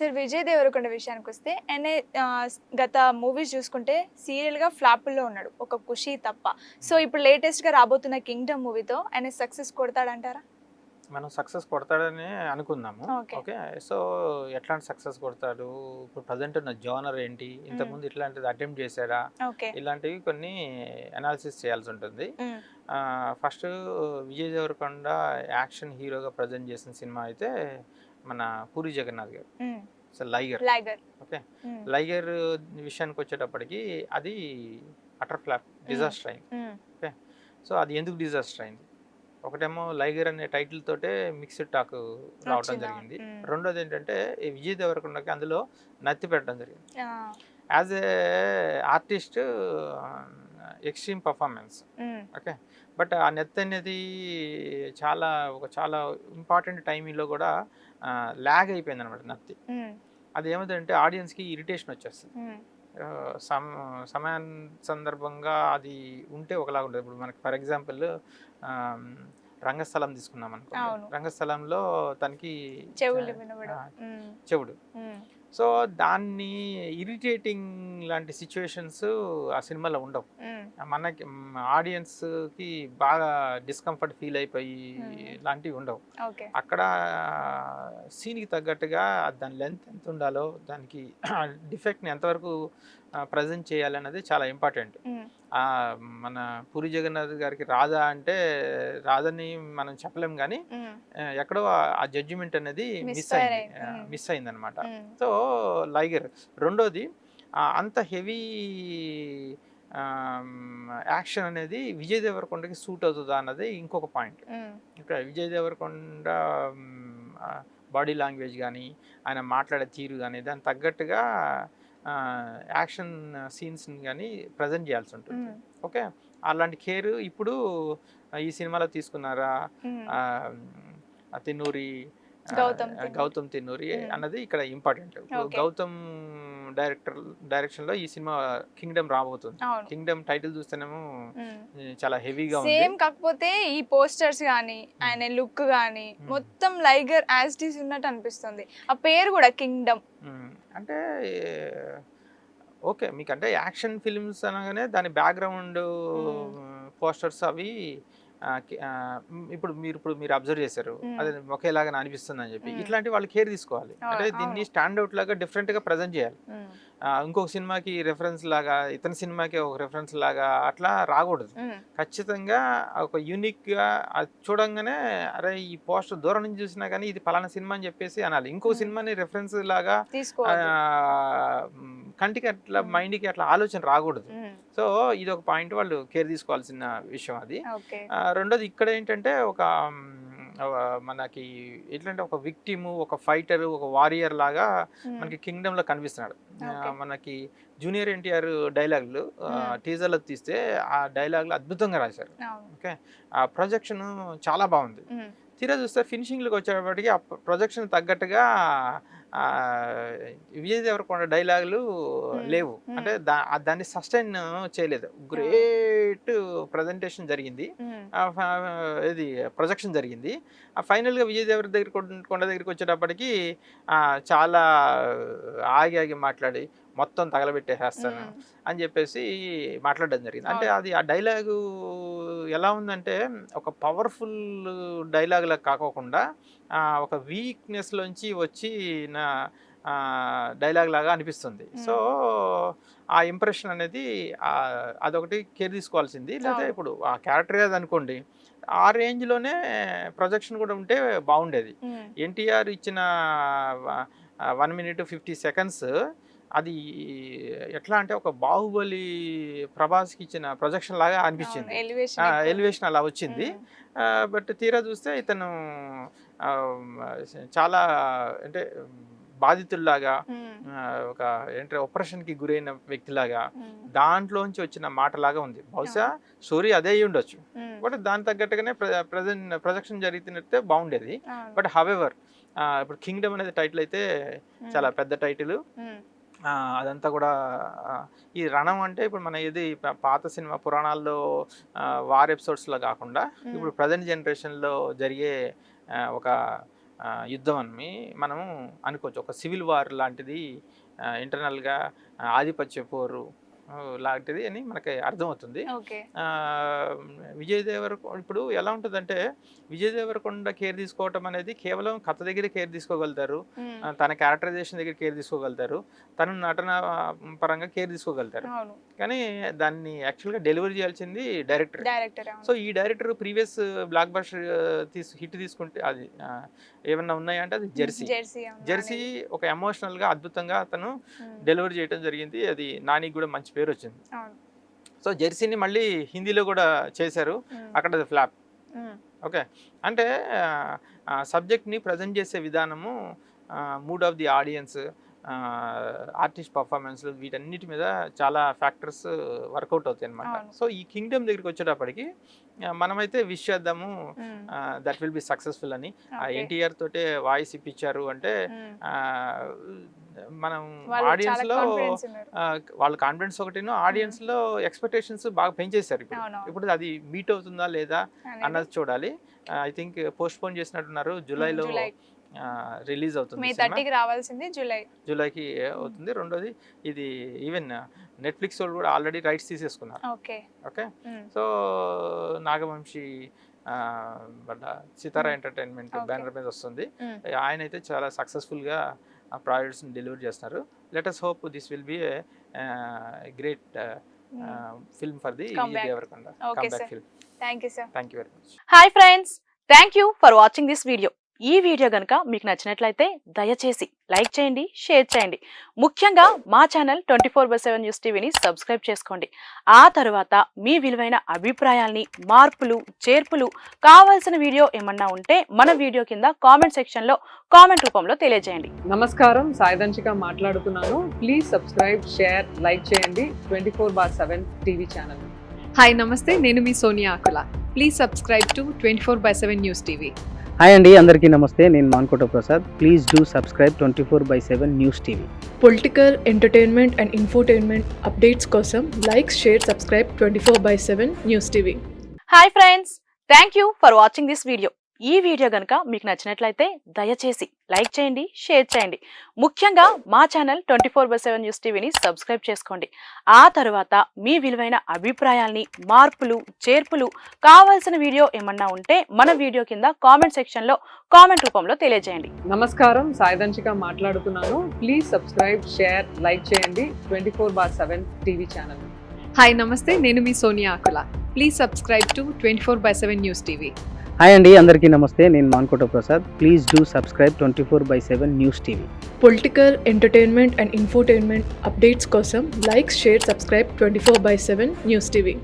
సరే విజయ్ దేవరకొండ విషయానికొస్తే ఆయన గత మూవీస్ చూసుకుంటే సీరియల్‌గా ఫ్లాపుల్లో ఉన్నాడు. ఒక 'ఖుషి' తప్ప. సో, ఇప్పుడు లేటెస్ట్‌గా రాబోతున్న 'కింగ్డమ్' మూవీతో ఆయన సక్సెస్ కొడతాడంటారా? మనం సక్సెస్ కొడతాడని అనుకుందాము. ఓకే. ఓకే. సో, ఎట్లాంటి సక్సెస్ కొడతాడు? ఇప్పుడు ప్రెజెంట్ ఉన్న జోనర్ ఏంటి? హ్మ్. ఇంతకుముందు ఇట్లాంటిది అటెంప్ట్ చేశాడా? ఓకే. ఇలాంటివి కొన్ని అనాలిసిస్ చేయాల్సుంటుంది. హ్మ్. ఫస్టు విజయ్ దేవరకొండ యాక్షన్ హీరోగా ప్రెజెంట్ చేసిన సినిమా అయితే మన 'పూరి జగన్నాథ్' గారు. హ్మ్. సో, 'లైగర్'. 'లైగర్'. ఓకే. హ్మ్. 'లైగర్' విషయానికొచ్చేటప్పటికి అది అటర్ ఫ్లాప్. హ్మ్. డిజాస్టర్ అయింది. హ్మ్. ఓకే. సో, అది ఎందుకు డిజాస్టర్ అయింది? ఒకటేమో 'లైగర్' అనే టైటిల్ తోటే మిక్స్డ్ టాక్ రావటం వచ్చిందా? జరిగింది. హ్మ్. రెండోది ఏంటంటే ఈ విజయ్ దేవరకొండకి అందులో నత్తి పెట్టడం జరిగింది. ఆ! As a artist extreme performance. హ్మ్. ఓకే. బట్ ఆ నెత్తి అనేది చాలా ఇంపార్టెంట్ టైమింగ్‌లో కూడా లాగ్ అయిపోయిందనమాట నత్తి. హ్మ్. అది ఏమైందంటే ఆడియన్స్‌కి ఇరిటేషన్ వచ్చేస్తది. హ్మ్. ఆహ్, సమ సమయాన్ సందర్భంగా అది ఉంటే ఒకలాగా ఉంటది. ఇప్పుడు మనకి ఫర్ ఎగ్జాంపుల్ ఆహ్, రంగస్థలం తీసుకున్నామనుకోండి. అవును. రంగస్థలంలో తనకి చెవులు ఆ! వినబడవు. హ్మ్. చెవుడు. హ్మ్. సో, దాన్ని ఇరిటేటింగ్ లాంటి సిట్యుయేషన్స్ ఆ సినిమాలో ఉండవు. హ్మ్. మనకి ఆడియన్స్‌కి బాగా డిస్కంఫర్ట్ ఫీల్ అయిపోయి హ్మ్. లాంటివి ఉండవు. ఓకే. అక్కడ సీన్‌కి తగ్గట్టుగా దాని లెంత్ ఎంత ఉండాలో, దానికి డిఫెక్ట్‌ని ఎంతవరకు ప్రెజెంట్ చేయాలన్నది చాలా ఇంపార్టెంట్. హ్మ్. మన 'పూరి జగన్నాథ్' గారికి రాదా అంటే రాదని మనం చెప్పలేం గానీ, హ్మ్. ఎక్కడో ఆ జడ్జిమెంట్ అనేది మిస్ మిస్‌ఫైర్ అయింది. అయింది. హ్మ్. మిస్ అయిందనమాట. హ్మ్. సో, 'లైగర్' రెండోది అంత హెవీ యాక్షన్ అనేది విజయ్ దేవరకొండకి సూట్ అవుతదా అన్నది ఇంకొక point. Hmm. Okay. Vijay Deverakonda body language గానీ, ఆయన మాట్లాడే తీరు గానీ, దానికి తగ్గట్టుగా యాక్షన్ సీన్స్‌ని గానీ ప్రెజెంట్ చేయాల్సుంటుంది. హ్మ్. ఓకే. అలాంటి కేర్ ఇప్పుడు ఈ సినిమాలో తీసుకున్నారా? హ్మ్. ఆహ్, 'తిన్నూరి' 'గౌతమ్ తిన్నూరి'. 'గౌతమ్ తిన్నూరి' హ్మ్. అన్నది ఇక్కడ ఇంపార్టెంట్. ఇప్పుడు ఓకే. 'గౌతమ్' డైరెక్షన్‌లో ఈ సినిమా 'కింగ్డమ్' రాబోతుంది. అవును. 'కింగ్డమ్' టైటిల్ చూస్తేనేమో హ్మ్. చాలా హెవీగా ఉంది. సేమ్ కాకపోతే ఈ పోస్టర్స్ గాని, హ్మ్. ఆయన లుక్ గాని హ్మ్. మొత్తం 'లైగర్' యాజ్ ఇట్ ఈజ్ ఉన్నట్టు అనిపిస్తుంది. ఆ పేరు గూడా 'కింగ్డమ్'. హ్మ్. అంటే ఓకే. మీకంటే యాక్షన్ ఫిల్మ్స్ అనగానే దాని బ్యాక్‌గ్రౌండ్ హ్మ్. పోస్టర్స్ అవి ఇప్పుడు మీరు అబ్జర్వ్ చేశారు. హ్మ్. అది ఒకేలాగానే అనిపిస్తుందని చెప్పి. హ్మ్. ఇట్లాంటివి వాళ్ళు కేర్ తీసుకోవాలి. అంటే దీన్ని అవును. స్టాండ్ ఔట్ లాగా డిఫరెంట్‌గా ప్రెజెంట్ చేయాలి. హ్మ్. ఇంకొక సినిమాకి రిఫరెన్స్ లాగా, ఇతని సినిమాకి ఒక రిఫరెన్స్ లాగా అట్లా రాకూడదు. హ్మ్. ఖచ్చితంగా ఒక యూనిక్‌గా అది చూడంగానే అరే! ఈ పోస్టర్ దూరం నుంచి చూసినా గానీ ఇది పలానా సినిమా అని చెప్పేసి అనాలి. ఇంకో హ్మ్. సినిమాని రిఫరెన్స్ లాగా తీసుకోవద్దు. కంటికి అట్లా హ్మ్. మైండ్‌కి అట్లా ఆలోచన రాకూడదు. హ్మ్. సో, ఇదొక పాయింట్ వాళ్ళు కేర్ తీసుకోవాల్సిన విషయం అది. ఓకే. రెండోది ఇక్కడేంటంటే ఒక మనకి ఎట్లంటే ఒక విక్టిము, ఒక ఫైటరు, ఒక వారియర్ లాగా హ్మ్. మనకి 'కింగ్డమ్‌లో' కనిపిస్తున్నాడు. ఓకే. మనకి జూనియర్ ఎన్టీఆర్ డైలాగులు హ్మ్. టీజర్‌లో తీస్తే ఆ డైలాగులు అద్భుతంగా రాశారు. అవును. ఓకే. ఆ ప్రొజెక్షను చాలా బావుంది. హ్మ్. తీరా చూస్తే ఫినిషింగ్‌లోకి వచ్చేటప్పటికి ఆ ప్రొజెక్షన్ తగ్గట్టుగా ఆహ్, విజయ్ దేవరకొండ డైలాగులు హ్మ్. లేవు. హ్మ్. అంటే దాన్ని సస్టైన్ చేయలేదు. అవును. గ్రేట్ ప్రజెంటేషన్ జరిగింది. హ్మ్. ఆహ్, ఫ ఇది ప్రొజెక్షన్ జరిగింది. ఫైనల్‌గా విజయ్ కొండ దగ్గరికొచ్చేటప్పటికి చాలా ఆగి ఆగి మాట్లాడి మొత్తం తగలబెట్టేసేస్తాను హ్మ్. అని జెప్పేసి మాట్లాడడం జరిగింది. అంటే అవును. అది ఆ డైలాగు ఎలా ఉందంటే ఒక పవర్‌ఫుల్ డైలాగ్‌లా కాకోకుండా ఒక వీక్‌నెస్‌లోంచి వచ్చిన డైలాగ్ లాగా అనిపిస్తుంది. సో, హ్మ్. ఆ ఇంప్రెషన్ అనేది అదొకటి కేర్ తీసుకోవాల్సింది. లేతే అవును. ఇప్పుడు ఆ క్యారెక్టరే అదనుకోండి. ఆ రేంజ్‌లోనే ప్రొజెక్షన్ కూడా ఉంటే బావుండేది. హ్మ్. ఎన్టీఆర్ ఇచ్చిన వ 1 మినిట్ 50 సెకండ్స్ అది ఎట్లా అంటే ఒక 'బాహుబలి' ప్రభాస్‌కి ఇచ్చిన ప్రొజెక్షన్ లాగా అవును. అనిపించింది. ఎలివేషన్ ఎక్కువుంది. ఎలివేషన్ అలా వచ్చింది. హ్మ్. బట్ తీరా చూస్తే ఇతను చాలా అంటే బాధితుల్లాగా హ్మ్. ఒక ఏంటి ఆపరేషన్‌కి గురైన వ్యక్తిలాగా హ్మ్. దాంట్లోంచి వచ్చిన మాటలాగా ఉంది. బహుశా అవును. స్టోరీ అదే అయ్యుండొచ్చు. హ్మ్. బట్ దానికి తగ్గట్టుగానే ప్రొజెక్షన్ జరిగినట్టే బావుండేది. అవును. బట్ హౌవెవర్ ఇప్పుడు 'కింగ్డమ్' అనేది టైటిల్ అయితే హ్మ్. చాలా పెద్ద టైటిలు. హ్మ్. అదంతా కూడా ఈ రణం అంటే ఇప్పుడు మన ఇది పాత సినిమా పురాణాల్లో వార్ ఎపిసోడ్స్‌లో కాకుండా హ్మ్. ఇప్పుడు ప్రెజెంట్ జనరేషన్‌లో జరిగే ఒక యుద్ధం అని మనం అనుకోవచ్చు. ఒక సివిల్ వార్ లాంటిది, ఇంటర్నల్గా ఆధిపత్య పోరు లాంటిది అని మనకి అర్థమవుతుంది. ఓకే. విజయ్ ఇప్పుడు ఎలా ఉంటుందంటే, విజయ్ దేవరకొండ కేర్ తీసుకోవటం అనేది కేవలం కథ దగ్గర కేర్ తీసుకోగలుగుతారు, తన క్యారెక్టరైజేషన్ దగ్గర కేర్ తీసుకోగలుగుతారు, తన నటన పరంగా కేర్ తీసుకోగలుగుతారు. కానీ దాన్ని యాక్చువల్గా డెలివరీ చేయాల్సింది డైరెక్టర్. సో ఈ director previous block buster hit తీసుకుంటే అది ఏమన్నా ఉన్నాయంటే అది జెర్సీ ఒక ఎమోషనల్గా అద్భుతంగా అతను డెలివరీ చేయడం జరిగింది. అది నానికి కూడా మంచి పేరు వచ్చింది. సో జెర్సీని మళ్ళీ హిందీలో కూడా చేశారు, అక్కడ అది ఫ్లాప్. ఓకే, అంటే సబ్జెక్ట్ని ప్రజెంట్ చేసే విధానము, mood of the audience, artist పర్ఫార్మెన్స్లు, వీటన్నిటి మీద చాలా ఫ్యాక్టర్స్ వర్కౌట్ అవుతాయి అనమాట. సో ఈ కింగ్డమ్ దగ్గరికి వచ్చేటప్పటికి మనమైతే విష్ చేద్దాము దట్ విల్ బి సక్సెస్ఫుల్ అని. ఎన్టీఆర్ తోటే వాయిస్ ఇప్పించారు అంటే మనం ఆడియన్స్ లో వాళ్ళ కాన్ఫిడెన్స్ ఒకటిను, ఆడియన్స్ లో ఎక్స్పెక్టేషన్స్ బాగా పెంచేశారు. ఇప్పుడు అది మీట్ అవుతుందా లేదా అన్నది చూడాలి. ఐ థింక్ పోస్ట్ పోన్ చేసినట్టున్నారు, జూలైలో రిలీజ్ అవుతుంది. జూలైకి అవుతుంది. రెండోది ఇది ఈవెన్ నెట్ఫ్లిక్స్ వాళ్ళు కూడా ఆల్రెడీ రైట్స్ తీసేసుకున్నారు. ఓకే, సో నాగవంశీ సితారా ఎంటర్టైన్మెంట్ బ్యానర్ మీద వస్తుంది. ఆయన అయితే చాలా సక్సెస్ఫుల్గా ప్రాజెక్ట్స్ని డెలివర్ చేస్తున్నారు. Let us hope this will be a great film for the Vijay Devarkonda comeback film. Thank you sir. Thank you very much. Hi friends, thank you for watching this video. ఈ video గనుక మీకు నచ్చినట్లయితే దయచేసి like చేయండి, share చేయండి. ముఖ్యంగా మా channel 24/7 news టీవీని సబ్స్క్రైబ్ చేసుకోండి. ఆ తర్వాత మీ విలువైన అభిప్రాయాల్ని, మార్పులు, చేర్పులు, కావాల్సిన వీడియో ఏమన్నా ఉంటే మన వీడియో కింద కామెంట్ సెక్షన్లో కామెంట్ రూపంలో తెలియజేయండి. నమస్కారం, సాయిదంచిక మాట్లాడుతున్నాను. ప్లీజ్ సబ్స్క్రైబ్, షేర్, లైక్ చేయండి 24/7 టీవీ ఛానల్. హాయ్ నమస్తే, నేను మీ Sonia Akula. Please subscribe to 24/7 news TV. Hi అండి, అందరికీ నమస్తే. నేను Mankota Prasad. Please do subscribe 24/7 news TV. Political, entertainment and infotainment updates కోసం like, share, subscribe 24/7 news TV. Hi friends, thank you for watching this video. ఈ video గనుక మీకు నచ్చినట్లయితే దయచేసి లైక్ చేయండి, షేర్ చేయండి. ముఖ్యంగా మా ఛానల్ 24/7 న్యూస్ టీవీని సబ్స్క్రైబ్ చేసుకోండి. ఆ తర్వాత మీ విలువైన అభిప్రాయాల్ని, మార్పులు, చేర్పులు, కావాల్సిన వీడియో ఏమన్నా ఉంటే మన వీడియో కింద కామెంట్ సెక్షన్లో కామెంట్ రూపంలో తెలియజేయండి. నమస్కారం, సాయిదంచిక మాట్లాడుతున్నాను. ప్లీజ్ సబ్స్క్రైబ్, షేర్, లైక్ చేయండి 24/7 టీవీ ఛానల్. హాయ్ నమస్తే, నేను మీ Sonia Akula. Please subscribe to 24/7 news TV. Hi అండి, అందరికీ నమస్తే. నేను Mankota Prasad. Please do subscribe 24/7 news TV. Political, entertainment and infotainment updates కోసం like, share, subscribe 24/7 news TV.